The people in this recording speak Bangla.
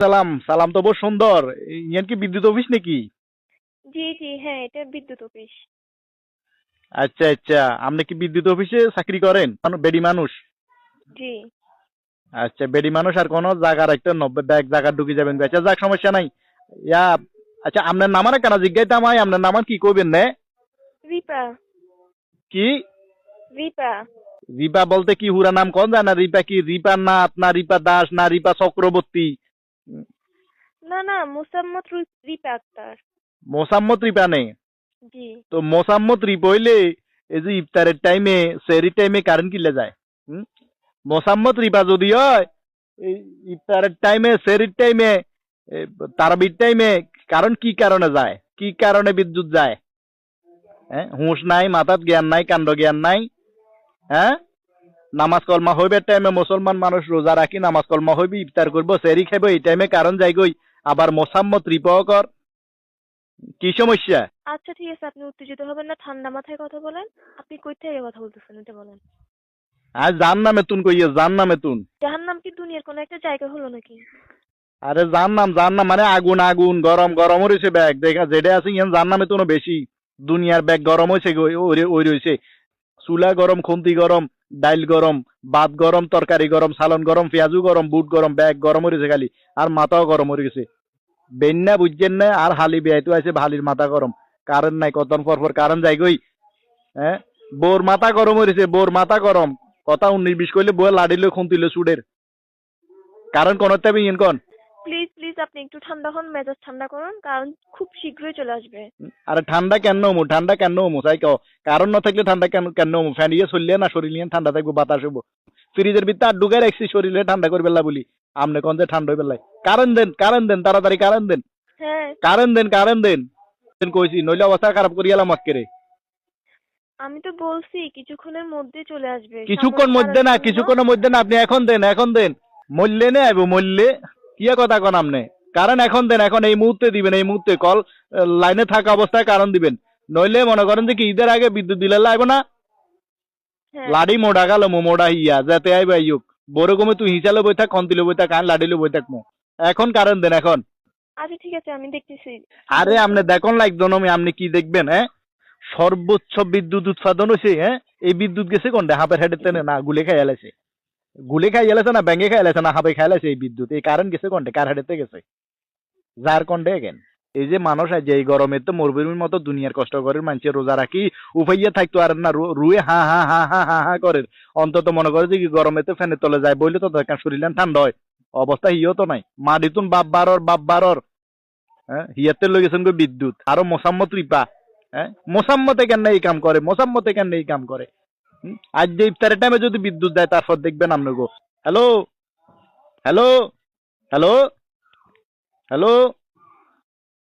সালাম সালাম তো বহু সুন্দর। ইয়ান কি বিদ্যুৎ অফিস নাকি? জি, জি, হ্যাঁ, এটা বিদ্যুৎ অফিস। আচ্ছা আচ্ছা, আপনি কি বিদ্যুৎ অফিসে চাকরি করেন? বেডি মানুষ? জি। আচ্ছা, বেডি মানুষ আর কোন জায়গার একটা 90 ব্যাগ জায়গা ঢুকে যাবেন। আচ্ছা যাক, সমস্যা নাই। ইয়া, আচ্ছা আপনার নামার কেন জিজ্ঞাইতাম, আপনার নামান কি কইবেন না? রিপা। কি? রিপা। রিপা বলতে কি হুরা নাম কোন যায় না? রিপা কি রিপা নাথ না রিপা দাস না রিপা চক্রবর্তী? না, না, মোসাম্মত রিপা আক্তার। মোসাম্মত রিপা নেই? জি। তো মোসাম্মত রিপা হইলে এই যে ইফতারের টাইমে সেহরির টাইমে কারেন্ট কিলে যায়? হুম? মোসাম্মত রিপা যদি হয়, এই ইফতারের টাইমে সেহরির টাইমে তারাবির টাইমে কারণ কি কারণে যায়? কি কারণে বিদ্যুৎ যায়? হ্যাঁ, হুঁশ নাই, মাথাত জ্ঞান নাই, কাণ্ড জ্ঞান নাই। হ্যাঁ, নামাজ কলমা হইবে টাইমে মুসলমান মানুষ রোজা রাখি নামাজ কলমা হইবে, ইফতার করবো, সেহরি খাইব, এই টাইমে কারণ যাই গই, আবার মোসাম্মত রিপাও কর। কি সমস্যা? আচ্ছা, ঠিক আছে, আপনি উত্তেজিত হবেন না, ঠান্ডা মাথায় কথা বলেন। আপনি কই থেকে কথা বলতেছেন এটা বলেন। আজ জান নামে তুন কইয়ে, জান নামে তুন। জাহান্নাম কি দুনিয়ার কোনো একটা জায়গা হলো নাকি? আরে জান নাম মানে আগুন আগুন, গরম গরম রয়েছে ব্যাগ দেখা যেটা আছে, ইয়ান জান নামে তুনো বেশি। দুনিয়ার ব্যাগ গরম হয়েছে, ওই রয়েছে। চুলা গরম, খুন্তি গরম, ডাইল গরম, ভাত গরম, তরকারি গরম, সালন গরম, পেঁয়াজু গরম, বুট গরম, ব্যাগ গরম হয়েছে খালি। আর মাথাও গরম হয়ে গেছে। বেন্যা বুঝছেন না, আর হালি বেয়াইতো আছে, হালির মাথা গরম। কারেন্ট নাই, কতন পর কারেন্ট যাই গই। হ্যাঁ, বোর মাথা গরম হয়েছে, বোর মাথা গরম। কথা 19-20 কইলে বউ লাড়িলে খুন্তিলে চুডের। কারেন্ট কোন তেমন ইন কোন? প্লিজ, প্লিজ, আপনি একটু ঠান্ডা হন, মেজাজ ঠান্ডা করুন, কারণ খুব শীঘ্রই চলে আসবে। আরে ঠান্ডা কেন হমু, ঠান্ডা কেন হমু চাই কও? কারণ না থাকলে ঠান্ডা কেন কেন হমু? ফ্যান ইয়ে চললে না শরীর নিয়ে ঠান্ডা থাকবো, বাতাস হবো। ফ্রিজের ভিতরে আর ঢুকে রাখছি শরীরে ঠান্ডা করে বেলা বলি। আমনে কোন যে ঠান্ডা হয়ে বেলায়? কারেন্ট দেন তাড়াতাড়ি, কারেন্ট দেন। হ্যাঁ। কারেন্ট দেন। কইছি নইলে অবস্থা খারাপ করি গেলাম আজকে। আমি তো বলছি কিছুক্ষণের মধ্যে চলে আসবে, কিছুক্ষণ সাময়িক মধ্যে কারণের না, জন্য। কিছুক্ষণের মধ্যে না, আপনি এখন দেন, এখন দেন। মরলে নে আইব, মরলে কি কথা কন আপনি? কারণ এখন দেন, এখন এই মুহূর্তে দিবেন, এই মুহূর্তে কল লাইনে থাকা অবস্থায় কারণ দিবেন। নইলে মনে করেন যে কি ঈদের আগে বিদ্যুৎ দিলে লাগবে না। হ্যাঁ। লাডি মোড়া গেল মোড়া হিয়া যাতে আইবা ইউক। বড় কমে তুই হিসালে বই থাক, কন্তিলে বই থাক, কান লাডিলে বই থাকবো। এখন কারেন্ট দেন এখন। আচ্ছা, ঠিক আছে, আমি দেখতেছি কি আরে হয়েছে। আপনি দেখুন লাগতো না, আপনি কি দেখবেন? হ্যাঁ, সর্বোচ্চ বিদ্যুৎ উৎপাদন হয়েছে। হ্যাঁ, এই বিদ্যুৎ গেছে কোনটা? হাফের হেডের তেনে না, গুলে খাই এলাইছে। গুলে খাই এলাইছে না, ব্যাঙ্গে খাই এলাইছে না, হাফে খাই এলাইছে। এই বিদ্যুৎ, এই কারেন্ট গেছে কোনটা? কার হেডেতে গেছে? যার কোনটা গেন। এই যে মানুষ আজ এই গরমে তো মরুভূমির মতো দুনিয়ার কষ্ট করে মানুষের রোজা রাখি উপাইয়া থাকতো আর না, রুয়ে হা হা হা হা হা হা করে। অন্তত মনে করে যে কি গরমে তো ফ্যানের তলে যায় বইলে তো দরকার, শরীর ঠান্ডা হয়। অবস্থা হিও তো নাই। মা দিতুন বাপ বারর। হ্যাঁ, হিয়াতে লই গেছেন গো বিদ্যুৎ। আরো মোসাম্মত রিপা। হ্যাঁ, মোসাম্মতে কেন এই কাম করে? মোসাম্মতে কেন এই কাম করে? আজ যে ইফতারের টাইমে যদি বিদ্যুৎ দেয়, তারপর দেখবেন আপনি গো। Hello, hello, hello, hello.